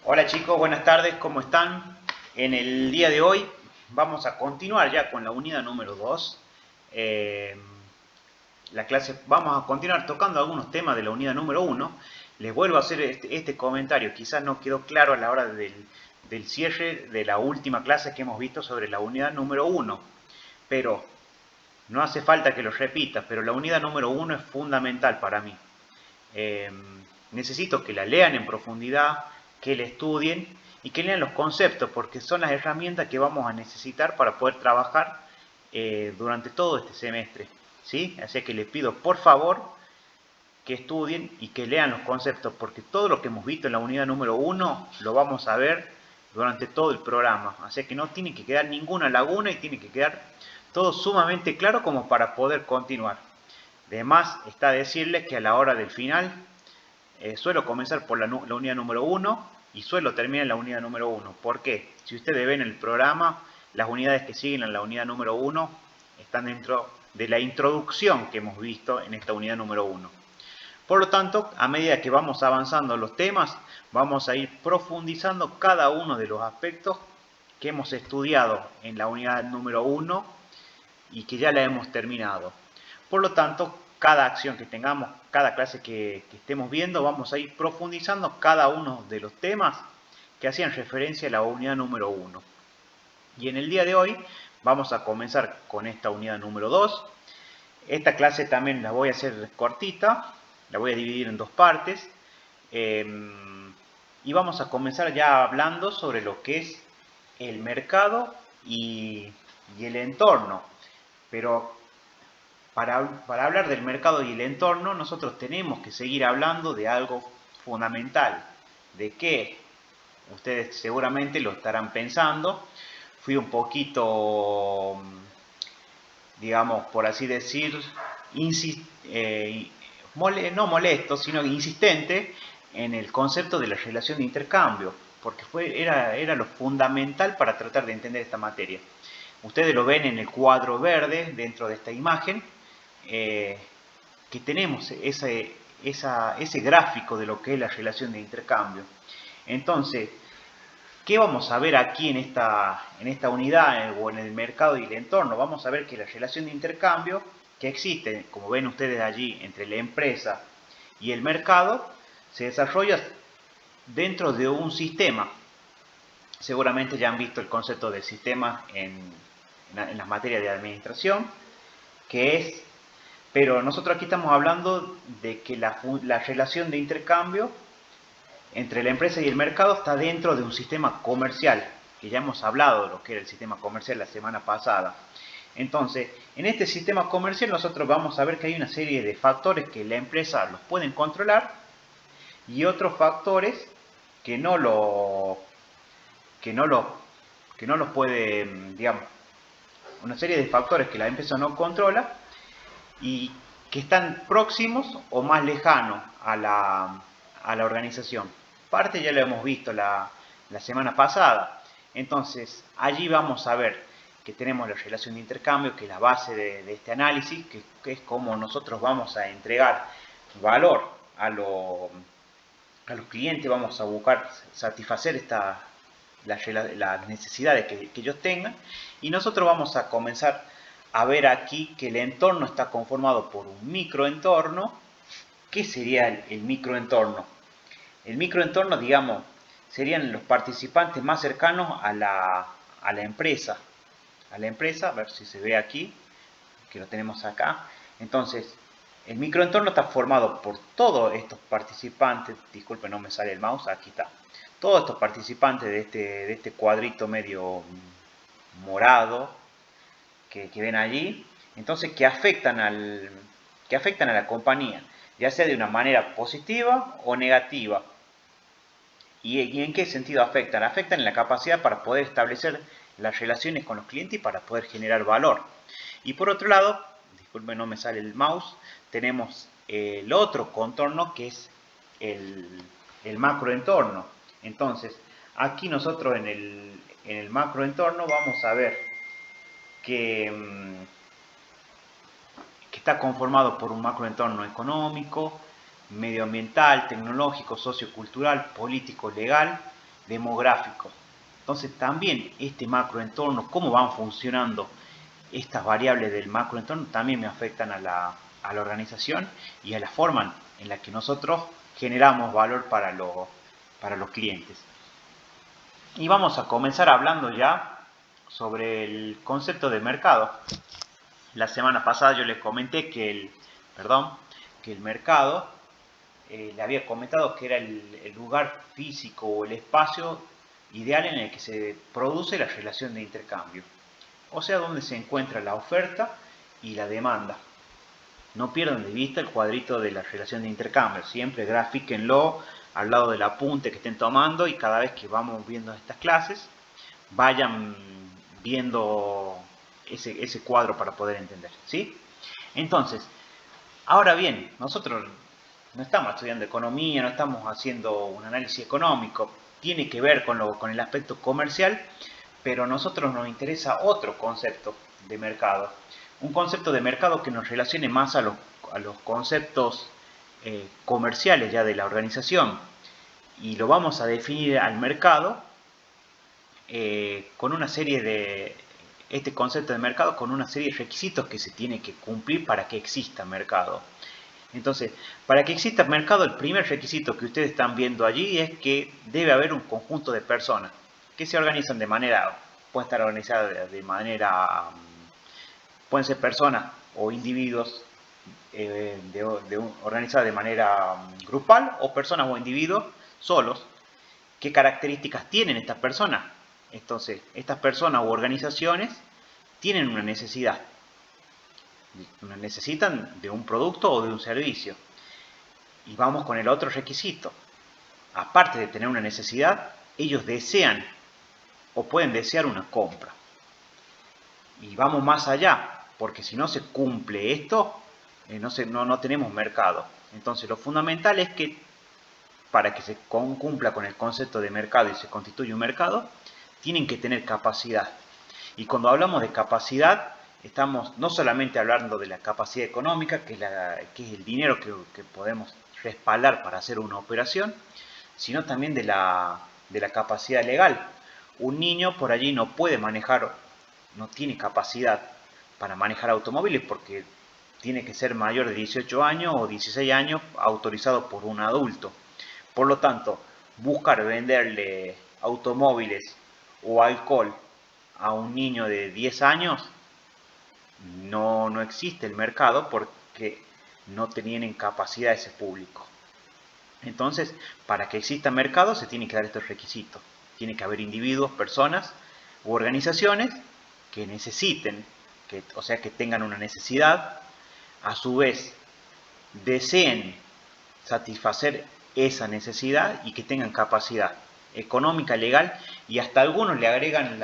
Hola chicos, buenas tardes, ¿cómo están? En el día de hoy vamos a continuar ya con la unidad número 2. Vamos a continuar tocando algunos temas de la unidad número 1. Les vuelvo a hacer este comentario, quizás no quedó claro a la hora del cierre de la última clase que hemos visto sobre la unidad número 1. Pero no hace falta que lo repita, pero la unidad número 1 es fundamental para mí. Eh, Necesito que la lean en profundidad, que la estudien y que lean los conceptos, porque son las herramientas que vamos a necesitar para poder trabajar durante todo este semestre. ¿Sí? Así que les pido por favor que estudien y que lean los conceptos, porque todo lo que hemos visto en la unidad número 1 lo vamos a ver durante todo el programa. Así que no tiene que quedar ninguna laguna y tiene que quedar todo sumamente claro como para poder continuar. Además, está decirles que a la hora del final suelo comenzar por la unidad número 1 y suelo terminar en la unidad número 1. ¿Por qué? Si ustedes ven el programa, las unidades que siguen en la unidad número 1 están dentro de la introducción que hemos visto en esta unidad número 1. Por lo tanto, a medida que vamos avanzando los temas, vamos a ir profundizando cada uno de los aspectos que hemos estudiado en la unidad número 1 y que ya la hemos terminado. Por lo tanto, cada acción que tengamos, cada clase que estemos viendo, vamos a ir profundizando cada uno de los temas que hacían referencia a la unidad número 1. Y en el día de hoy vamos a comenzar con esta unidad número 2. Esta clase también la voy a hacer cortita, la voy a dividir en dos partes. Y vamos a comenzar ya hablando sobre lo que es el mercado y el entorno. Pero para hablar del mercado y el entorno, nosotros tenemos que seguir hablando de algo fundamental. ¿De qué? Ustedes seguramente lo estarán pensando. Fui un poquito, digamos, por así decir, no molesto, sino insistente en el concepto de la relación de intercambio, porque era lo fundamental para tratar de entender esta materia. Ustedes lo ven en el cuadro verde dentro de esta imagen, que tenemos ese gráfico de lo que es la relación de intercambio. Entonces, ¿qué vamos a ver aquí en esta unidad o en el mercado y el entorno? Vamos a ver que la relación de intercambio que existe, como ven ustedes allí, entre la empresa y el mercado, se desarrolla dentro de un sistema. Seguramente ya han visto el concepto del sistema en las materias de administración, que es, pero nosotros aquí estamos hablando de que la relación de intercambio entre la empresa y el mercado está dentro de un sistema comercial, que ya hemos hablado de lo que era el sistema comercial la semana pasada. Entonces, en este sistema comercial nosotros vamos a ver que hay una serie de factores que la empresa los pueden controlar y otros factores que no lo que no lo que no los puede, digamos, una serie de factores que la empresa no controla y que están próximos o más lejanos a la organización. Parte ya lo hemos visto la semana pasada. Entonces, allí vamos a ver que tenemos la relación de intercambio, que es la base de este análisis, que es como nosotros vamos a entregar valor a los clientes, vamos a buscar satisfacer las necesidades que ellos tengan, y nosotros vamos a comenzar a ver aquí que el entorno está conformado por un microentorno. ¿Qué sería el microentorno? El microentorno, digamos, serían los participantes más cercanos a la empresa. A la empresa, a ver si se ve aquí, que lo tenemos acá. Entonces, el microentorno está formado por todos estos participantes. Disculpen, no me sale el mouse, aquí está. Todos estos participantes de este cuadrito medio morado que ven allí, entonces que afectan a la compañía, ya sea de una manera positiva o negativa. ¿Y en qué sentido afectan? Afectan en la capacidad para poder establecer las relaciones con los clientes y para poder generar valor. Y por otro lado, disculpen, no me sale el mouse, tenemos el otro contorno que es el macroentorno. Entonces, aquí nosotros en el macroentorno vamos a ver que, que está conformado por un macroentorno económico, medioambiental, tecnológico, sociocultural, político, legal demográfico. Entonces también este macroentorno, cómo van funcionando estas variables del macroentorno, también me afectan a la organización y a la forma en la que nosotros generamos valor para los clientes. Y vamos a comenzar hablando ya sobre el concepto de mercado. La semana pasada yo les comenté que el mercado, le había comentado que era el lugar físico o el espacio ideal en el que se produce la relación de intercambio. O sea, donde se encuentra la oferta y la demanda. No pierdan de vista el cuadrito de la relación de intercambio. Siempre grafíquenlo al lado del apunte que estén tomando y cada vez que vamos viendo estas clases, vayan viendo ese cuadro para poder entender, ¿sí? Entonces, ahora bien, nosotros no estamos estudiando economía, no estamos haciendo un análisis económico, tiene que ver con el aspecto comercial, pero a nosotros nos interesa otro concepto de mercado. Un concepto de mercado que nos relacione más a los conceptos comerciales ya de la organización. Y lo vamos a definir al mercado con una serie de... Este concepto de mercado con una serie de requisitos que se tiene que cumplir para que exista mercado. Entonces, para que exista mercado, el primer requisito que ustedes están viendo allí es que debe haber un conjunto de personas que se organizan de manera, pueden estar organizadas de manera, pueden ser personas o individuos organizadas de manera grupal o personas o individuos solos. ¿Qué características tienen estas personas? Entonces, estas personas u organizaciones tienen una necesidad. Necesitan de un producto o de un servicio. Y vamos con el otro requisito. Aparte de tener una necesidad, ellos desean o pueden desear una compra. Y vamos más allá, porque si no se cumple esto, no tenemos mercado. Entonces lo fundamental es que para que se cumpla con el concepto de mercado y se constituya un mercado, tienen que tener capacidad. Y cuando hablamos de capacidad, estamos no solamente hablando de la capacidad económica, que es el dinero que podemos respaldar para hacer una operación, sino también de la capacidad legal. Un niño por allí no puede manejar, no tiene capacidad para manejar automóviles porque tiene que ser mayor de 18 años o 16 años autorizado por un adulto. Por lo tanto, buscar venderle automóviles o alcohol a un niño de 10 años no existe el mercado porque no tienen capacidad ese público. Entonces, para que exista mercado se tienen que dar estos requisitos. Tiene que haber individuos, personas u organizaciones que necesiten, o sea, que tengan una necesidad, a su vez deseen satisfacer esa necesidad y que tengan capacidad económica, legal, y hasta algunos le agregan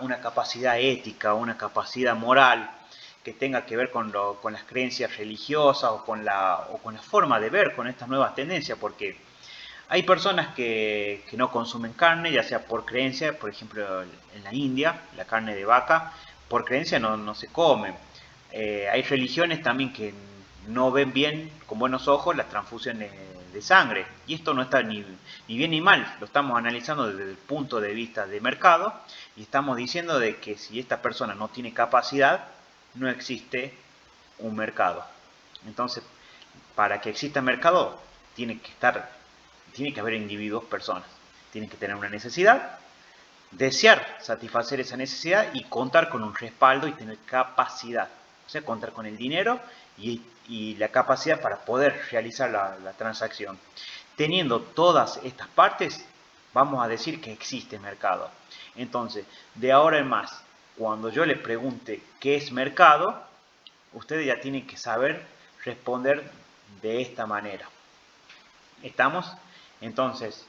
una capacidad ética, una capacidad moral que tenga que ver con las creencias religiosas o con la forma de ver con estas nuevas tendencias, porque hay personas que no consumen carne, ya sea por creencia, por ejemplo en la India, la carne de vaca, por creencia no se come. Hay religiones también que no ven bien, con buenos ojos, las transfusiones de sangre. Y esto no está ni bien ni mal, lo estamos analizando desde el punto de vista de mercado y estamos diciendo de que si esta persona no tiene capacidad, no existe un mercado. Entonces, para que exista mercado, tiene que haber individuos, personas. Tienen que tener una necesidad, desear satisfacer esa necesidad y contar con un respaldo y tener capacidad. O sea, contar con el dinero y la capacidad para poder realizar la transacción. Teniendo todas estas partes, vamos a decir que existe mercado. Entonces, de ahora en más, cuando yo les pregunte qué es mercado, ustedes ya tienen que saber responder de esta manera. ¿Estamos? Entonces,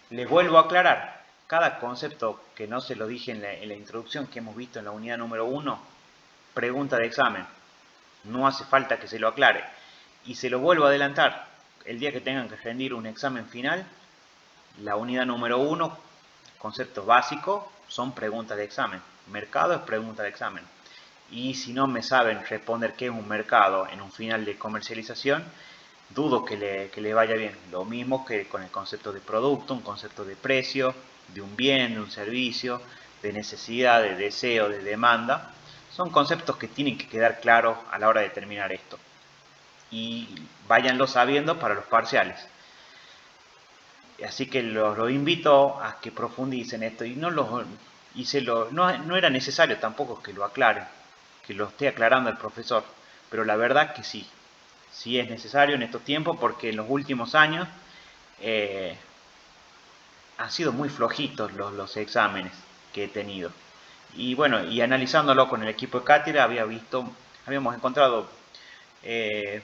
les vuelvo a aclarar, cada concepto que no se lo dije en la introducción que hemos visto en la unidad número 1, pregunta de examen. No hace falta que se lo aclare. Y se lo vuelvo a adelantar, el día que tengan que rendir un examen final, la unidad número 1, conceptos básicos, son preguntas de examen. Mercado es pregunta de examen. Y si no me saben responder qué es un mercado en un final de comercialización, dudo que le vaya bien. Lo mismo que con el concepto de producto, un concepto de precio, de un bien, de un servicio, de necesidad, de deseo, de demanda. Son conceptos que tienen que quedar claros a la hora de determinar esto. Y váyanlo sabiendo para los parciales. Así que los invito a que profundicen esto y no era necesario tampoco que lo aclaren, que lo esté aclarando el profesor, pero la verdad que sí es necesario en estos tiempos porque en los últimos años han sido muy flojitos los exámenes que he tenido. Y bueno, y analizándolo con el equipo de cátedra habíamos encontrado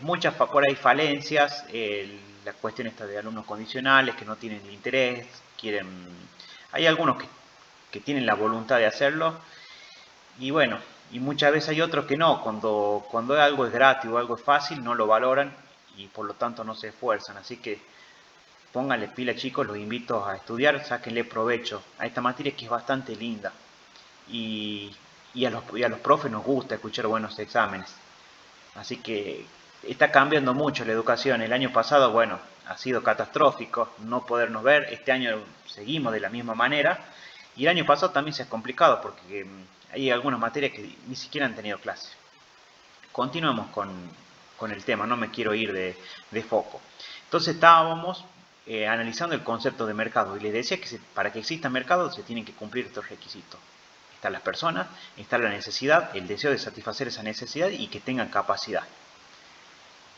muchas por ahí falencias, la cuestión esta de alumnos condicionales que no tienen el interés, hay algunos que tienen la voluntad de hacerlo y bueno, y muchas veces hay otros que no, cuando algo es gratis o algo es fácil no lo valoran y por lo tanto no se esfuerzan, así que pónganle pila chicos, los invito a estudiar, sáquenle provecho a esta materia que es bastante linda y a los profes nos gusta escuchar buenos exámenes. Así que está cambiando mucho la educación. El año pasado, bueno, ha sido catastrófico no podernos ver. Este año seguimos de la misma manera. Y el año pasado también se ha complicado porque hay algunas materias que ni siquiera han tenido clase. Continuamos con el tema, no me quiero ir de foco. Entonces estábamos analizando el concepto de mercado y les decía que para que exista mercado se tienen que cumplir estos requisitos. Están las personas, está la necesidad, el deseo de satisfacer esa necesidad y que tengan capacidad.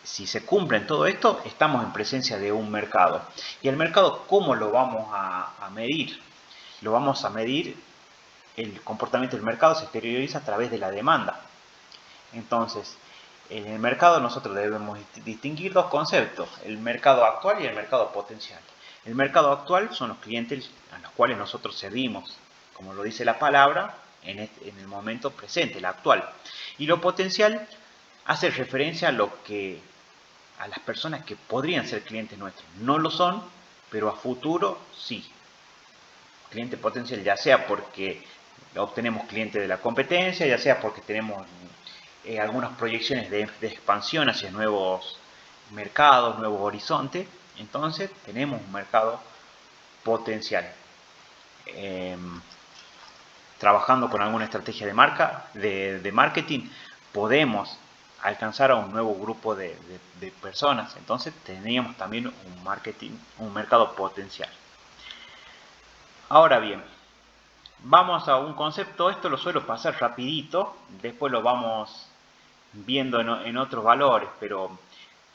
Si se cumplen todo esto, estamos en presencia de un mercado. ¿Y el mercado cómo lo vamos a medir? Lo vamos a medir, el comportamiento del mercado se exterioriza a través de la demanda. Entonces, en el mercado nosotros debemos distinguir dos conceptos, el mercado actual y el mercado potencial. El mercado actual son los clientes a los cuales nosotros servimos, como lo dice la palabra, en el momento presente, el actual. Y lo potencial hace referencia a las personas que podrían ser clientes nuestros. No lo son, pero a futuro sí. Cliente potencial ya sea porque obtenemos clientes de la competencia, ya sea porque tenemos algunas proyecciones de expansión hacia nuevos mercados, nuevos horizontes. Entonces tenemos un mercado potencial. Trabajando con alguna estrategia de marca, de marketing, podemos alcanzar a un nuevo grupo de personas. Entonces teníamos también un mercado potencial. Ahora bien, vamos a un concepto, esto lo suelo pasar rapidito, después lo vamos viendo en otros valores, pero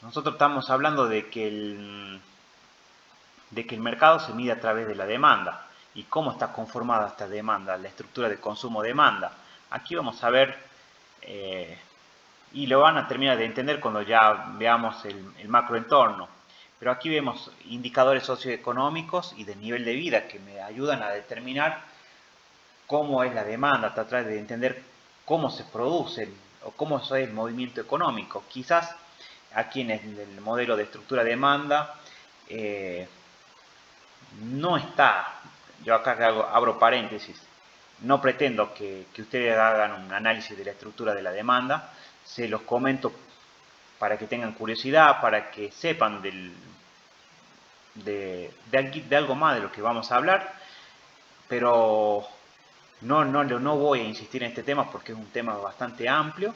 nosotros estamos hablando de que el mercado se mide a través de la demanda. ¿Y cómo está conformada esta demanda? La estructura de consumo-demanda. Aquí vamos a ver, y lo van a terminar de entender cuando ya veamos el macroentorno. Pero aquí vemos indicadores socioeconómicos y de nivel de vida que me ayudan a determinar cómo es la demanda, tratar de entender cómo se produce o cómo es el movimiento económico. Quizás aquí en el modelo de estructura-demanda no está, yo acá abro paréntesis, no pretendo que ustedes hagan un análisis de la estructura de la demanda, se los comento para que tengan curiosidad, para que sepan de algo más de lo que vamos a hablar, pero no voy a insistir en este tema porque es un tema bastante amplio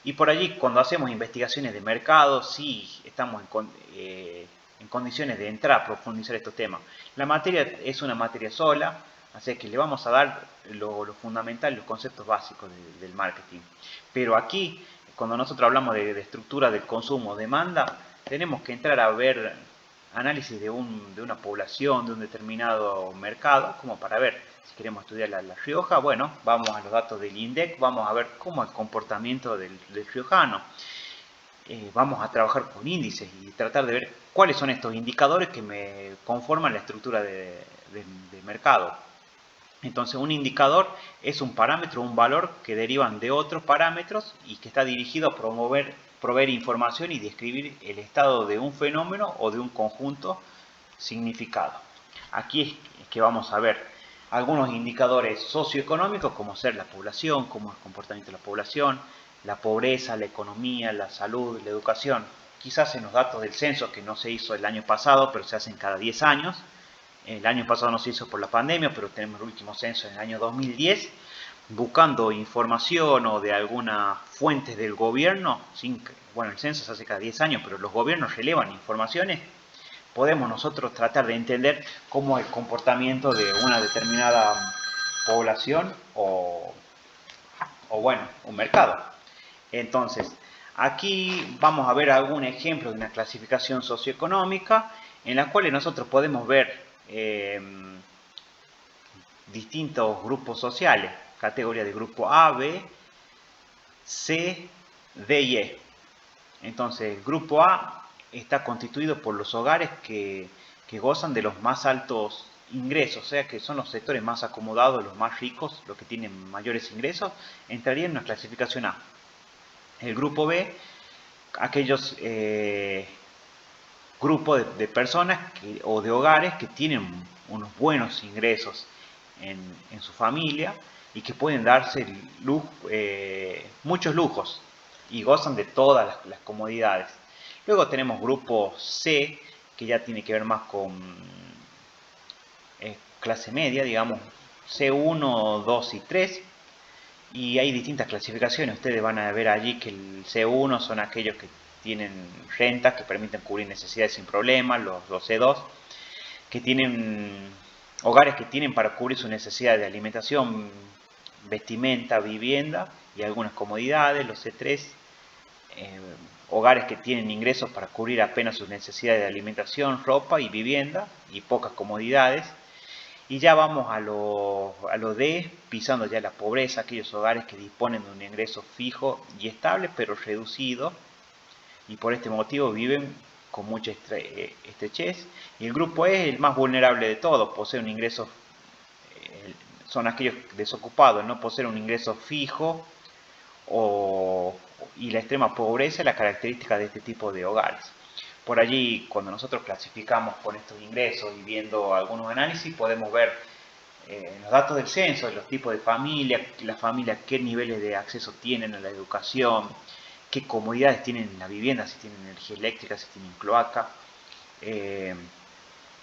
y por allí cuando hacemos investigaciones de mercado sí estamos en condiciones de entrar a profundizar estos temas. La materia es una materia sola, así que le vamos a dar lo fundamental, los conceptos básicos del marketing. Pero aquí, cuando nosotros hablamos de estructura del consumo, demanda, tenemos que entrar a ver análisis de una población, de un determinado mercado, como para ver si queremos estudiar la Rioja. Bueno, vamos a los datos del INDEC, vamos a ver cómo es el comportamiento del riojano. Vamos a trabajar con índices y tratar de ver cuáles son estos indicadores que me conforman la estructura de mercado. Entonces un indicador es un parámetro, un valor que derivan de otros parámetros y que está dirigido a proveer información y describir el estado de un fenómeno o de un conjunto significado. Aquí es que vamos a ver algunos indicadores socioeconómicos como ser la población, cómo es el comportamiento de la población, la pobreza, la economía, la salud, la educación. Quizás en los datos del censo que no se hizo el año pasado, pero se hacen cada 10 años, El año pasado no se hizo por la pandemia, pero tenemos el último censo en el año 2010. Buscando información o de alguna fuente del gobierno, bueno, el censo se hace cada 10 años, pero los gobiernos relevan informaciones, podemos nosotros tratar de entender cómo es el comportamiento de una determinada población o bueno, un mercado. Entonces, aquí vamos a ver algún ejemplo de una clasificación socioeconómica en la cual nosotros podemos ver distintos grupos sociales, categoría de grupo A, B, C, D y E. Entonces, el grupo A está constituido por los hogares que gozan de los más altos ingresos, o sea que son los sectores más acomodados, los más ricos, los que tienen mayores ingresos, entrarían en una clasificación A. El grupo B, aquellos grupos de personas o de hogares que tienen unos buenos ingresos en su familia y que pueden darse muchos lujos y gozan de todas las comodidades. Luego tenemos grupo C, que ya tiene que ver más con clase media, digamos C1, 2 y 3. Y hay distintas clasificaciones. Ustedes van a ver allí que el C1 son aquellos que tienen rentas que permiten cubrir necesidades sin problemas, los C2 que tienen hogares que tienen para cubrir sus necesidades de alimentación, vestimenta, vivienda y algunas comodidades, los C3 hogares que tienen ingresos para cubrir apenas sus necesidades de alimentación, ropa y vivienda y pocas comodidades. Y ya vamos a lo D, pisando ya la pobreza, aquellos hogares que disponen de un ingreso fijo y estable, pero reducido, y por este motivo viven con mucha estrechez. Y el grupo E es el más vulnerable de todos, posee un ingreso, son aquellos desocupados, no poseen un ingreso fijo y la extrema pobreza es la característica de este tipo de hogares. Por allí, cuando nosotros clasificamos con estos ingresos y viendo algunos análisis, podemos ver los datos del censo, los tipos de familia, las familias qué niveles de acceso tienen a la educación, qué comodidades tienen en la vivienda, si tienen energía eléctrica, si tienen cloaca,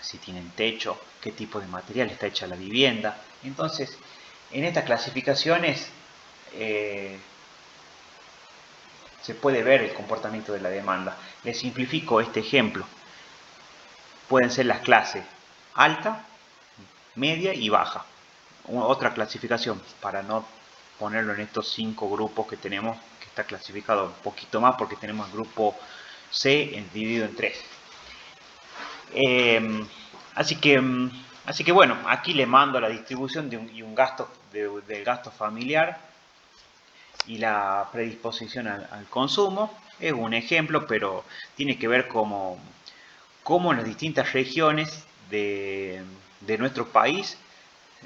si tienen techo, qué tipo de material está hecha la vivienda. Entonces, en estas clasificaciones se puede ver el comportamiento de la demanda. Les simplifico este ejemplo. Pueden ser las clases alta, media y baja. Otra clasificación, para no ponerlo en estos 5 grupos que tenemos, que está clasificado un poquito más porque tenemos el grupo C dividido en 3. Así que bueno, aquí le mando la distribución del gasto familiar y la predisposición al consumo. Es un ejemplo, pero tiene que ver cómo en las distintas regiones de nuestro país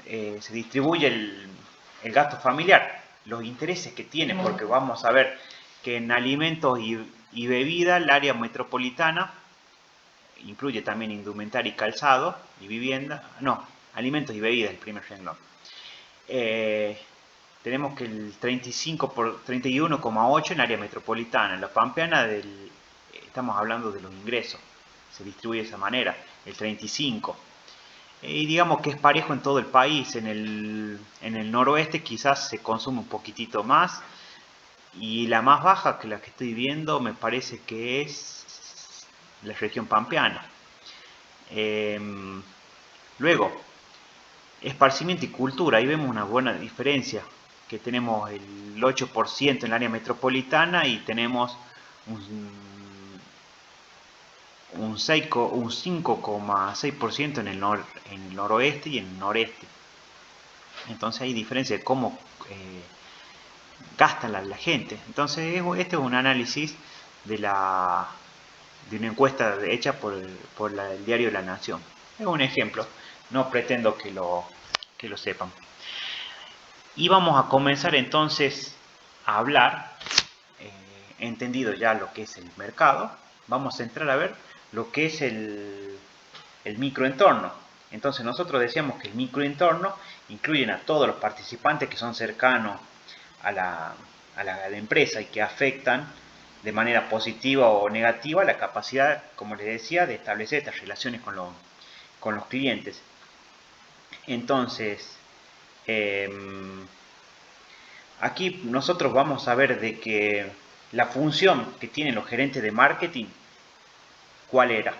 se distribuye el gasto familiar, los intereses que tiene, porque vamos a ver que en alimentos y bebida el área metropolitana incluye también indumentaria y calzado y vivienda, no, alimentos y bebidas el primer renglón. Tenemos que el 31,8 en área metropolitana, en la pampeana estamos hablando de los ingresos, se distribuye de esa manera, el 35. Y digamos que es parejo en todo el país, en el noroeste quizás se consume un poquitito más, y la más baja que la que estoy viendo me parece que es la región pampeana. Luego, esparcimiento y cultura, ahí vemos una buena diferencia, que tenemos el 8% en el área metropolitana y tenemos un 5,6% en el noroeste y en el noreste. Entonces hay diferencia de cómo gasta la gente. Entonces este es un análisis de una encuesta hecha por el diario La Nación. Es un ejemplo, no pretendo que lo sepan. Y vamos a comenzar entonces a hablar, entendido ya lo que es el mercado, vamos a entrar a ver lo que es el microentorno. Entonces nosotros decíamos que el microentorno incluye a todos los participantes que son cercanos a la empresa y que afectan de manera positiva o negativa la capacidad, como les decía, de establecer estas relaciones con los clientes. Entonces, aquí nosotros vamos a ver de que la función que tienen los gerentes de marketing, ¿cuál era?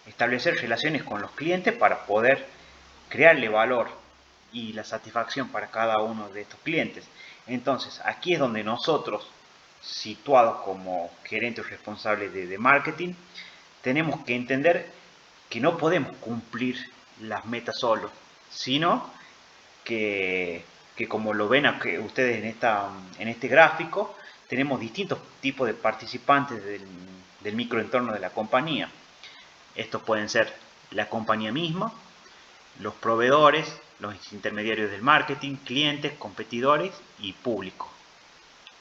Establecer relaciones con los clientes para poder crearle valor y la satisfacción para cada uno de estos clientes. Entonces, aquí es donde nosotros, situados como gerentes responsables de marketing, tenemos que entender que no podemos cumplir las metas solos, sino que como lo ven ustedes en este gráfico, tenemos distintos tipos de participantes del microentorno de la compañía. Estos pueden ser la compañía misma, los proveedores, los intermediarios del marketing, clientes, competidores y público.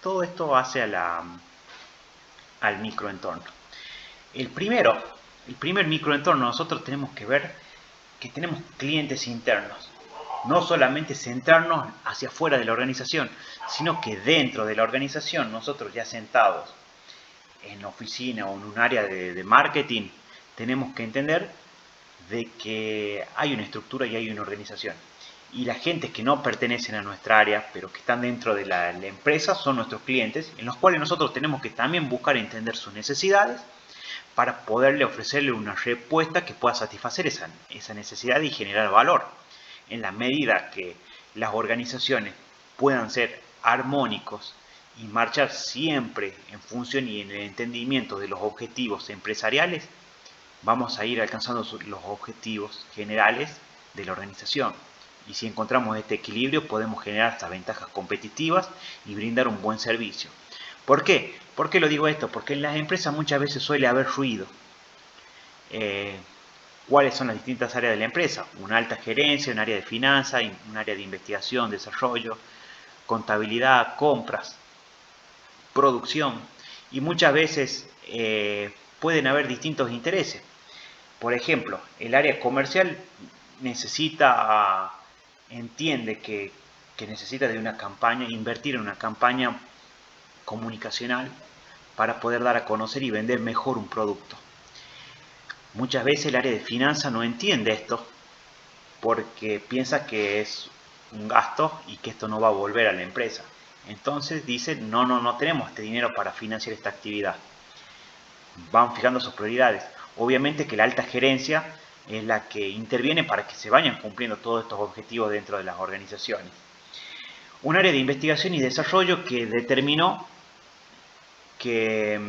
Todo esto hace al microentorno. El primer microentorno, nosotros tenemos que ver que tenemos clientes internos. No solamente centrarnos hacia afuera de la organización, sino que dentro de la organización, nosotros ya sentados en la oficina o en un área de marketing, tenemos que entender de que hay una estructura y hay una organización. Y la gente que no pertenecen a nuestra área, pero que están dentro de la empresa, son nuestros clientes, en los cuales nosotros tenemos que también buscar entender sus necesidades para poderle ofrecerle una respuesta que pueda satisfacer esa necesidad y generar valor. En la medida que las organizaciones puedan ser armónicos y marchar siempre en función y en el entendimiento de los objetivos empresariales, vamos a ir alcanzando los objetivos generales de la organización. Y si encontramos este equilibrio, podemos generar hasta ventajas competitivas y brindar un buen servicio. ¿Por qué? ¿Por qué lo digo esto? Porque en las empresas muchas veces suele haber ruido. ¿Cuáles son las distintas áreas de la empresa? Una alta gerencia, un área de finanzas, un área de investigación, desarrollo, contabilidad, compras, producción. Y muchas veces pueden haber distintos intereses. Por ejemplo, el área comercial entiende que necesita de una campaña, invertir en una campaña comunicacional para poder dar a conocer y vender mejor un producto. Muchas veces el área de finanzas no entiende esto porque piensa que es un gasto y que esto no va a volver a la empresa. Entonces dice, no tenemos este dinero para financiar esta actividad. Van fijando sus prioridades. Obviamente que la alta gerencia es la que interviene para que se vayan cumpliendo todos estos objetivos dentro de las organizaciones. Un área de investigación y desarrollo que determinó que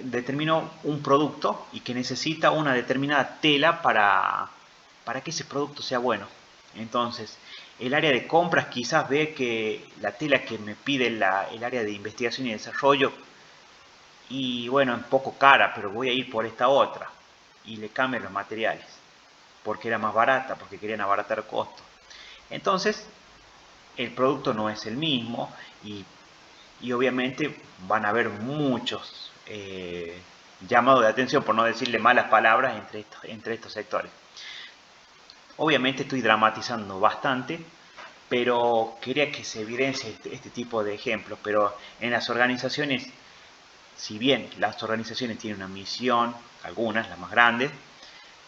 determinó un producto y que necesita una determinada tela para que ese producto sea bueno. Entonces, el área de compras quizás ve que la tela que me pide el área de investigación y desarrollo, y bueno, es un poco cara, pero voy a ir por esta otra. Y le cambian los materiales, porque era más barata, porque querían abaratar costos. Entonces, el producto no es el mismo y obviamente van a haber muchos llamados de atención, por no decirle malas palabras, entre estos sectores. Obviamente estoy dramatizando bastante, pero quería que se evidencie este tipo de ejemplos. Pero en las organizaciones, si bien las organizaciones tienen una misión, algunas, las más grandes,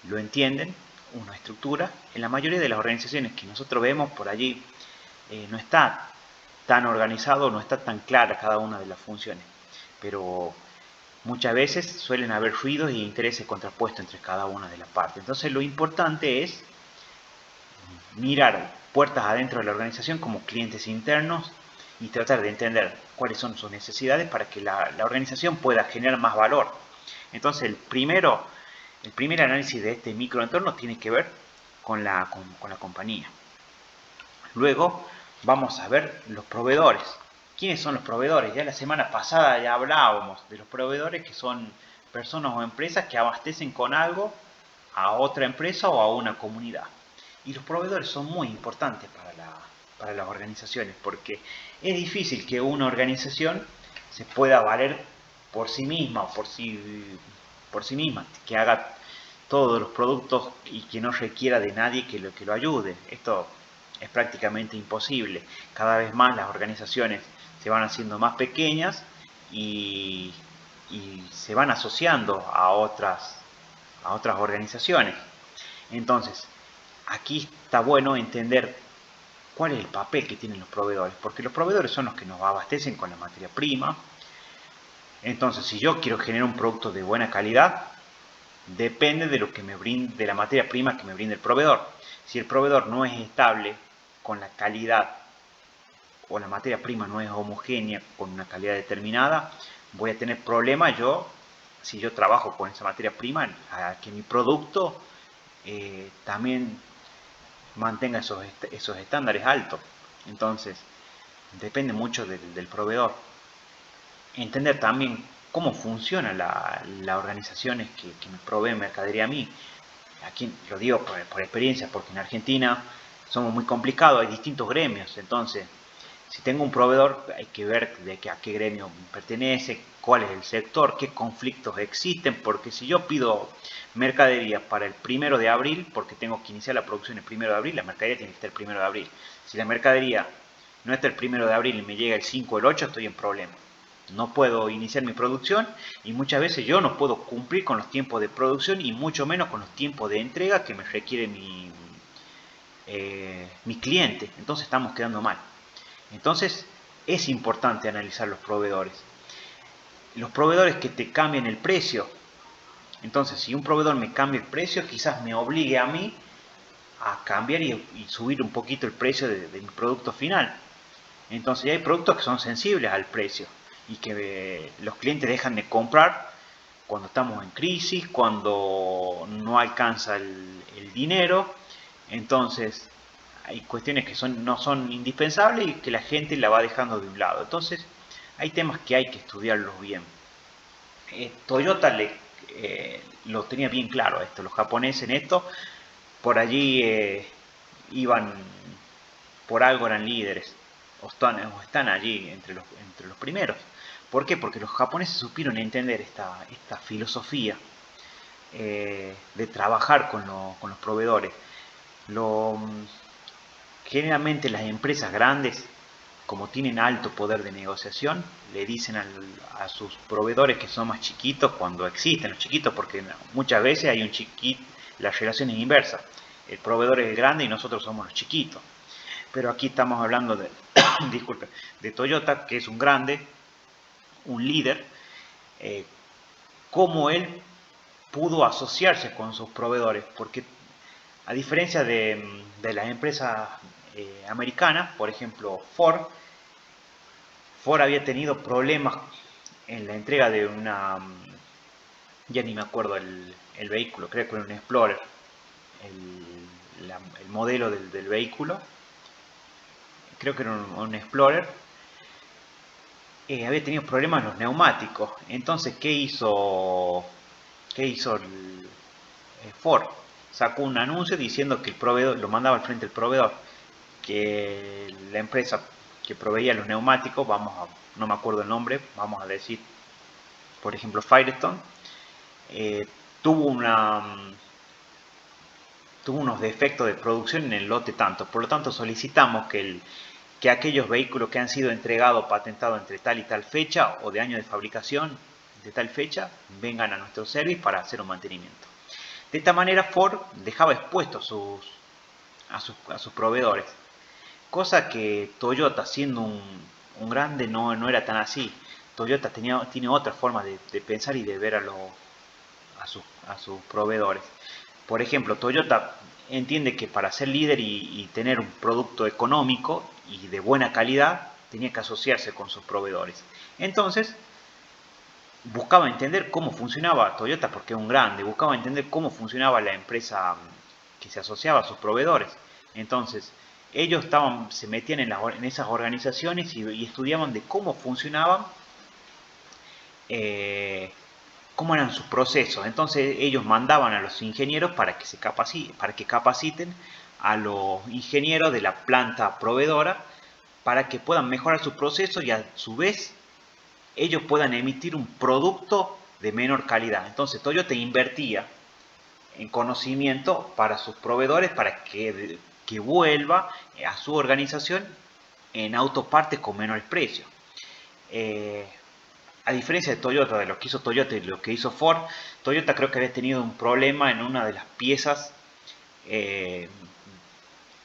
lo entienden, una estructura, en la mayoría de las organizaciones que nosotros vemos por allí no está tan organizado, no está tan clara cada una de las funciones, pero muchas veces suelen haber ruidos e intereses contrapuestos entre cada una de las partes. Entonces lo importante es mirar puertas adentro de la organización como clientes internos y tratar de entender cuáles son sus necesidades para que la organización pueda generar más valor. Entonces el primer análisis de este microentorno tiene que ver con la compañía. Luego vamos a ver los proveedores. ¿Quiénes son los proveedores? Ya la semana pasada ya hablábamos de los proveedores, que son personas o empresas que abastecen con algo a otra empresa o a una comunidad. Y los proveedores son muy importantes para las organizaciones, porque es difícil que una organización se pueda valer por sí misma o por sí misma, que haga todos los productos y que no requiera de nadie que lo ayude. Esto es prácticamente imposible. Cada vez más las organizaciones se van haciendo más pequeñas y se van asociando a otras a otras organizaciones. Entonces, aquí está bueno entender cuál es el papel que tienen los proveedores, porque los proveedores son los que nos abastecen con la materia prima. Entonces, si yo quiero generar un producto de buena calidad, depende de lo que me brinde, de la materia prima que me brinde el proveedor. Si el proveedor no es estable con la calidad o la materia prima no es homogénea con una calidad determinada, voy a tener problemas yo, si yo trabajo con esa materia prima, a que mi producto también mantenga esos estándares altos. Entonces, depende mucho del proveedor. Entender también cómo funciona la organizaciones que me proveen mercadería a mí. Aquí lo digo por experiencia, porque en Argentina somos muy complicados, hay distintos gremios. Entonces, si tengo un proveedor, hay que ver a qué gremio pertenece, cuál es el sector, qué conflictos existen, porque si yo pido mercadería para el 1 de abril, porque tengo que iniciar la producción el 1 de abril, la mercadería tiene que estar el 1 de abril. Si la mercadería no está el 1 de abril y me llega el 5 o el 8, estoy en problema. No puedo iniciar mi producción y muchas veces yo no puedo cumplir con los tiempos de producción y mucho menos con los tiempos de entrega que me requiere mi cliente. Entonces estamos quedando mal. Entonces es importante analizar los proveedores. Los proveedores que te cambian el precio. Entonces si un proveedor me cambia el precio, quizás me obligue a mí a cambiar y subir un poquito el precio de mi producto final. Entonces ya hay productos que son sensibles al precio y que los clientes dejan de comprar cuando estamos en crisis, cuando no alcanza el dinero. Entonces hay cuestiones que no son indispensables y que la gente la va dejando de un lado. Entonces hay temas que hay que estudiarlos bien. Toyota lo tenía bien claro esto, los japoneses en esto, por allí iban, por algo eran líderes, o están allí entre los primeros. ¿Por qué? Porque los japoneses supieron entender esta filosofía de trabajar con los proveedores. Generalmente las empresas grandes, como tienen alto poder de negociación, le dicen a sus proveedores que son más chiquitos cuando existen los chiquitos, porque muchas veces hay un chiquito, la relación es inversa. El proveedor es el grande y nosotros somos los chiquitos. Pero aquí estamos hablando de, disculpe, de Toyota, que es un grande, un líder, cómo él pudo asociarse con sus proveedores, porque a diferencia de las empresas americanas, por ejemplo Ford había tenido problemas en la entrega de ya ni me acuerdo el vehículo, creo que era un Explorer, el modelo del vehículo, creo que era un Explorer, había tenido problemas en los neumáticos. Entonces, ¿qué hizo Ford? Sacó un anuncio diciendo que el proveedor, lo mandaba al frente del proveedor, que la empresa que proveía los neumáticos, no me acuerdo el nombre, vamos a decir, por ejemplo, Firestone, tuvo unos defectos de producción en el lote tanto. Por lo tanto, solicitamos que aquellos vehículos que han sido entregados, patentados entre tal y tal fecha o de año de fabricación de tal fecha, vengan a nuestro service para hacer un mantenimiento. De esta manera Ford dejaba expuestos a sus proveedores, cosa que Toyota, siendo un grande, no era tan así. Toyota tiene otra forma de pensar y de ver a sus proveedores. Por ejemplo, Toyota entiende que para ser líder y tener un producto económico y de buena calidad, tenía que asociarse con sus proveedores. Entonces, buscaba entender cómo funcionaba Toyota, porque es un grande, buscaba entender cómo funcionaba la empresa que se asociaba a sus proveedores. Entonces, ellos se metían en esas organizaciones y estudiaban de cómo funcionaban, cómo eran sus procesos. Entonces, ellos mandaban a los ingenieros para que capaciten a los ingenieros de la planta proveedora para que puedan mejorar sus procesos y a su vez ellos puedan emitir un producto de menor calidad. Entonces Toyota invertía en conocimiento para sus proveedores para que vuelva a su organización en autopartes con menores precios. a diferencia de Toyota, de lo que hizo Toyota y lo que hizo Ford, Toyota creo que había tenido un problema en una de las piezas eh,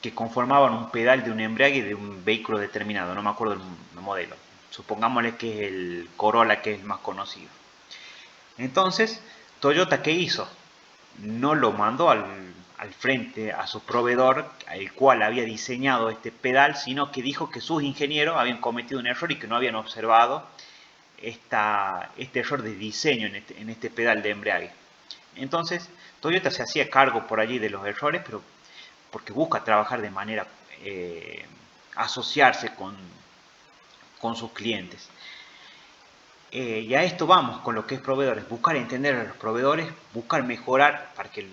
que conformaban un pedal de un embrague de un vehículo determinado, no me acuerdo el modelo. Supongámosle que es el Corolla, que es el más conocido. Entonces, Toyota, ¿qué hizo? No lo mandó al frente a su proveedor, el cual había diseñado este pedal, sino que dijo que sus ingenieros habían cometido un error y que no habían observado este error de diseño en este pedal de embrague. Entonces, Toyota se hacía cargo por allí de los errores, pero porque busca trabajar de manera, asociarse con sus clientes. Y a esto vamos con lo que es proveedores, buscar entender a los proveedores, buscar mejorar para que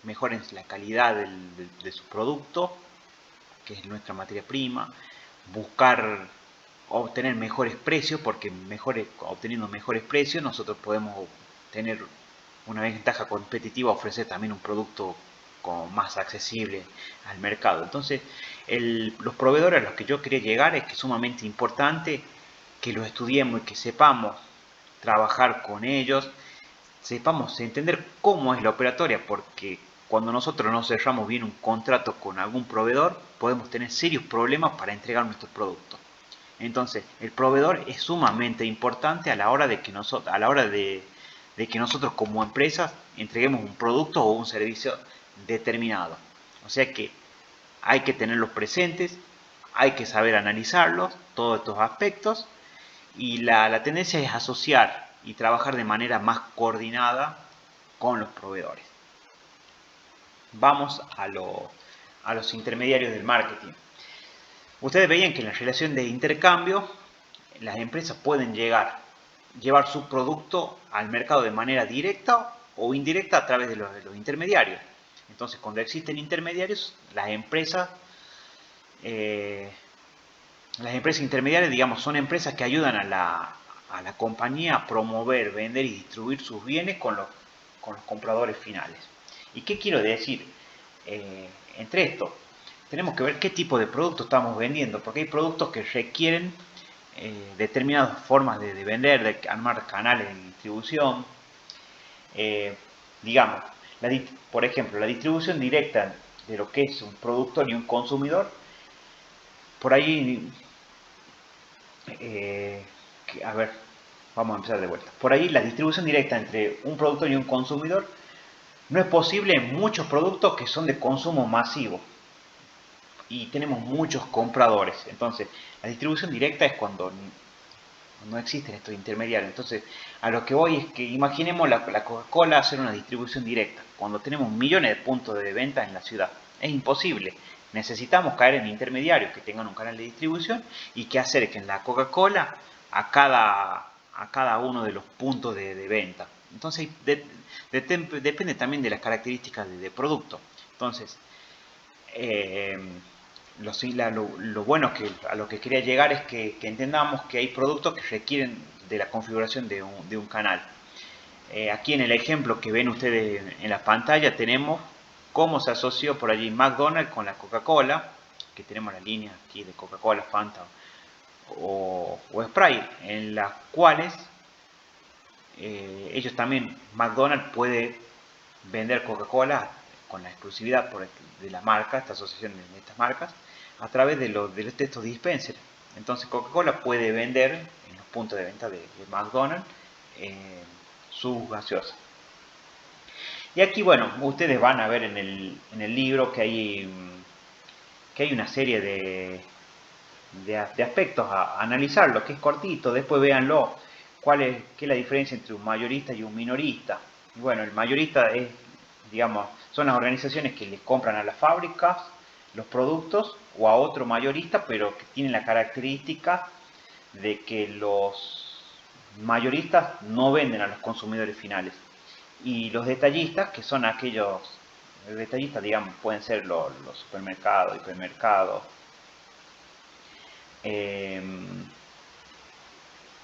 mejoren la calidad de su producto, que es nuestra materia prima, buscar obtener mejores precios, porque obteniendo mejores precios nosotros podemos tener una ventaja competitiva, ofrecer también un producto como más accesible al mercado. Entonces, los proveedores a los que yo quería llegar es que es sumamente importante que los estudiemos y que sepamos trabajar con ellos, sepamos entender cómo es la operatoria, porque cuando nosotros no cerramos bien un contrato con algún proveedor, podemos tener serios problemas para entregar nuestro producto. Entonces, el proveedor es sumamente importante a la hora de que nosotros como empresas entreguemos un producto o un servicio determinado. O sea que hay que tenerlos presentes, hay que saber analizarlos, todos estos aspectos, y la tendencia es asociar y trabajar de manera más coordinada con los proveedores. Vamos a los intermediarios del marketing. Ustedes veían que en la relación de intercambio las empresas pueden llevar su producto al mercado de manera directa o indirecta a través de los intermediarios. Entonces, cuando existen intermediarios, las empresas intermediarias, digamos, son empresas que ayudan a la compañía a promover, vender y distribuir sus bienes con los compradores finales. ¿Y qué quiero decir? Entre esto, tenemos que ver qué tipo de producto estamos vendiendo, porque hay productos que requieren determinadas formas de vender, de armar canales de distribución. Digamos, por ejemplo, la distribución directa de lo que es un productor y un consumidor, por ahí, a ver, vamos a empezar de vuelta. Por ahí la distribución directa entre un productor y un consumidor no es posible en muchos productos que son de consumo masivo y tenemos muchos compradores. Entonces, la distribución directa es cuando no existen estos intermediarios. Entonces, a lo que voy es que imaginemos la Coca-Cola hacer una distribución directa, cuando tenemos millones de puntos de venta en la ciudad. Es imposible. Necesitamos caer en intermediarios que tengan un canal de distribución y que acerquen la Coca-Cola a cada uno de los puntos de venta. Entonces, depende también de las características de producto. Entonces, lo bueno a lo que quería llegar es que entendamos que hay productos que requieren de la configuración de un canal. Aquí en el ejemplo que ven ustedes en la pantalla tenemos cómo se asoció por allí McDonald's con la Coca-Cola, que tenemos la línea aquí de Coca-Cola, Fanta o Sprite, en las cuales ellos también, McDonald's puede vender Coca-Cola con la exclusividad de la marca, esta asociación de estas marcas, a través de estos dispensers. Entonces Coca-Cola puede vender en los puntos de venta de McDonald's sus gaseosas. Y aquí, bueno, ustedes van a ver en el libro que hay una serie de aspectos a analizar, lo que es cortito, después véanlo, qué es la diferencia entre un mayorista y un minorista. Y bueno, el mayorista es, digamos, son las organizaciones que les compran a las fábricas los productos o a otro mayorista, pero que tienen la característica de que los mayoristas no venden a los consumidores finales. Y los detallistas, que son aquellos detallistas, digamos, pueden ser los supermercados, hipermercados,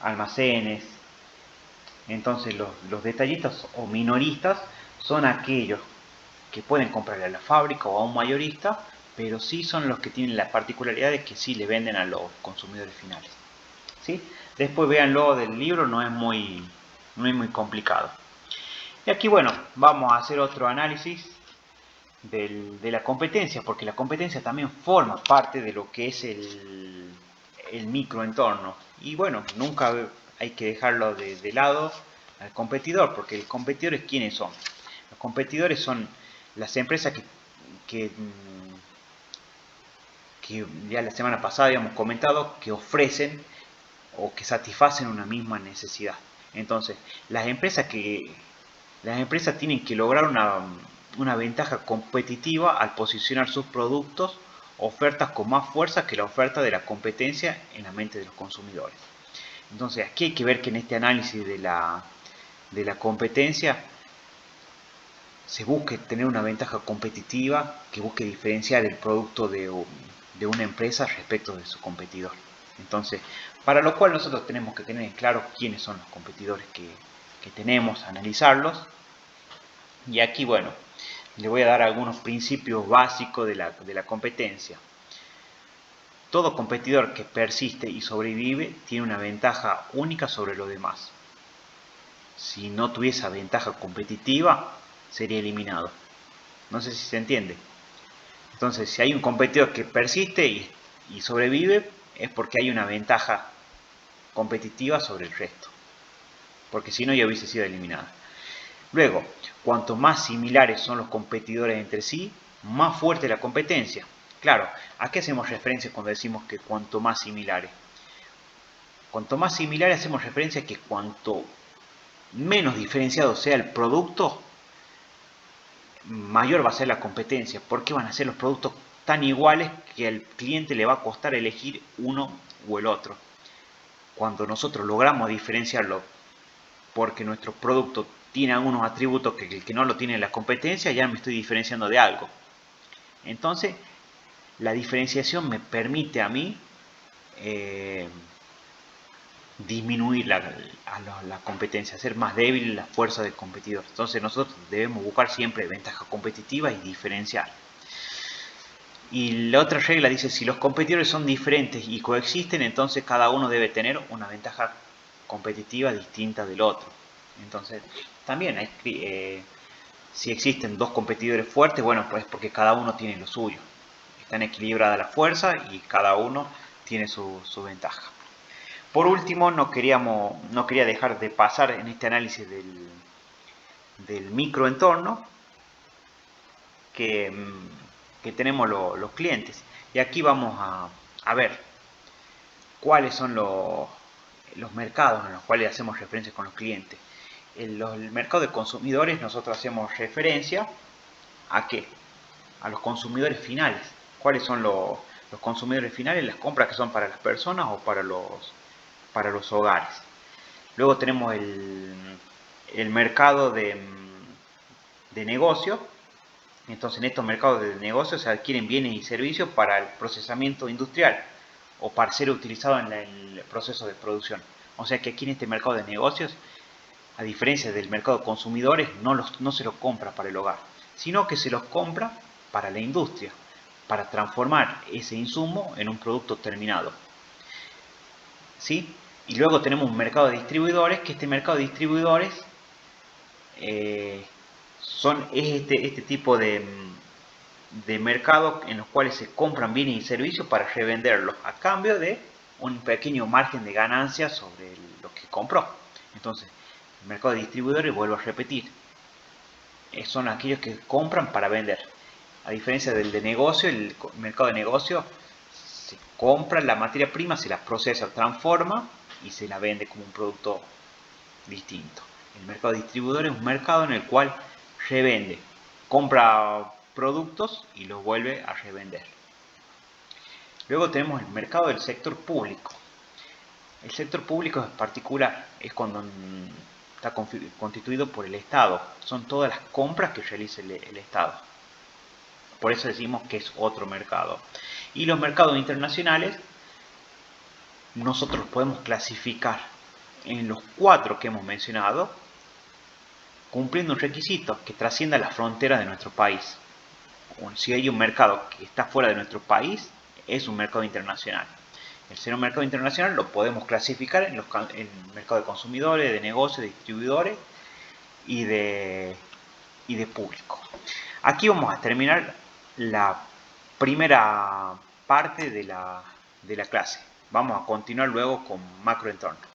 almacenes. Entonces los detallistas o minoristas son aquellos que pueden comprarle a la fábrica o a un mayorista, pero sí son los que tienen la particularidad de que sí le venden a los consumidores finales. ¿Sí? Después véanlo del libro, no es muy complicado. Y aquí, bueno, vamos a hacer otro análisis de la competencia, porque la competencia también forma parte de lo que es el microentorno. Y bueno, nunca hay que dejarlo de lado al competidor, porque los competidores, ¿quiénes son? Los competidores son las empresas que ya la semana pasada habíamos comentado que ofrecen o que satisfacen una misma necesidad. Entonces, las empresas tienen que lograr una ventaja competitiva al posicionar sus productos, ofertas con más fuerza que la oferta de la competencia en la mente de los consumidores. Entonces, aquí hay que ver que en este análisis de la competencia se busque tener una ventaja competitiva, que busque diferenciar el producto de una empresa respecto de su competidor. Entonces, para lo cual nosotros tenemos que tener en claro quiénes son los competidores que tenemos, analizarlos. Y aquí, bueno, le voy a dar algunos principios básicos de la competencia. Todo competidor que persiste y sobrevive tiene una ventaja única sobre los demás. Si no tuviese ventaja competitiva, sería eliminado. No sé si se entiende. Entonces, si hay un competidor que persiste y sobrevive, es porque hay una ventaja competitiva sobre el resto. Porque si no, ya hubiese sido eliminada. Luego, cuanto más similares son los competidores entre sí, más fuerte la competencia. Claro, ¿a qué hacemos referencia cuando decimos que cuanto más similares? Cuanto más similares hacemos referencia a que cuanto menos diferenciado sea el producto, mayor va a ser la competencia, porque van a ser los productos tan iguales que al cliente le va a costar elegir uno o el otro. Cuando nosotros logramos diferenciarlo porque nuestro producto tiene algunos atributos que el que no lo tiene en la competencia, ya me estoy diferenciando de algo. Entonces, la diferenciación me permite a mí disminuir la competencia, hacer más débil la fuerza del competidor. Entonces nosotros debemos buscar siempre ventaja competitiva y diferencial. Y la otra regla dice, si los competidores son diferentes y coexisten, entonces cada uno debe tener una ventaja competitiva distinta del otro. Entonces, también si existen dos competidores fuertes, bueno, pues porque cada uno tiene lo suyo. Están equilibradas las fuerzas y cada uno tiene su ventaja. Por último, no quería dejar de pasar en este análisis del microentorno que tenemos los clientes. Y aquí vamos a ver cuáles son los mercados en los cuales hacemos referencia con los clientes. El mercado de consumidores nosotros hacemos referencia ¿a qué? A los consumidores finales. ¿Cuáles son los consumidores finales? Las compras que son para las personas o para los hogares. Luego tenemos el mercado de negocio. Entonces en estos mercados de negocio se adquieren bienes y servicios para el procesamiento industrial o para ser utilizado en el proceso de producción. O sea que aquí en este mercado de negocios, a diferencia del mercado de consumidores, no se los compra para el hogar, sino que se los compra para la industria, para transformar ese insumo en un producto terminado. ¿Sí? Y luego tenemos un mercado de distribuidores, que este mercado de distribuidores es este tipo de mercados en los cuales se compran bienes y servicios para revenderlos a cambio de un pequeño margen de ganancia sobre lo que compró. Entonces, el mercado de distribuidores, vuelvo a repetir, son aquellos que compran para vender. A diferencia del de negocio, el mercado de negocio se compra la materia prima, se la procesa, transforma y se la vende como un producto distinto. El mercado de distribuidores es un mercado en el cual revende, compra productos y los vuelve a revender. Luego tenemos el mercado del sector público. El sector público es particular, es cuando está constituido por el Estado. Son todas las compras que realiza el Estado. Por eso decimos que es otro mercado. Y los mercados internacionales nosotros podemos clasificar en los 4 que hemos mencionado, cumpliendo un requisito que trascienda las fronteras de nuestro país. Si hay un mercado que está fuera de nuestro país, es un mercado internacional. El seno mercado internacional lo podemos clasificar en el mercado de consumidores, de negocios, de distribuidores y de público. Aquí vamos a terminar la primera parte de la clase. Vamos a continuar luego con macroentorno.